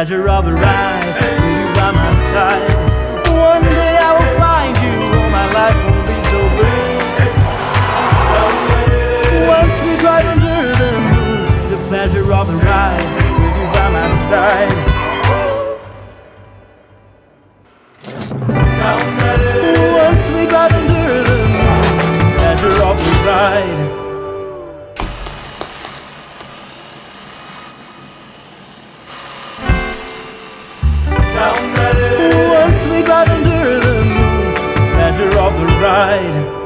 pleasure of the ride with you by my side. One day I will find you, oh, my life won't be so bleak. Once we drive under the moon, the pleasure of the ride with you by my side. Once we drive under the moon, the pleasure of the ride. Once we got under the moon, pleasure of the ride.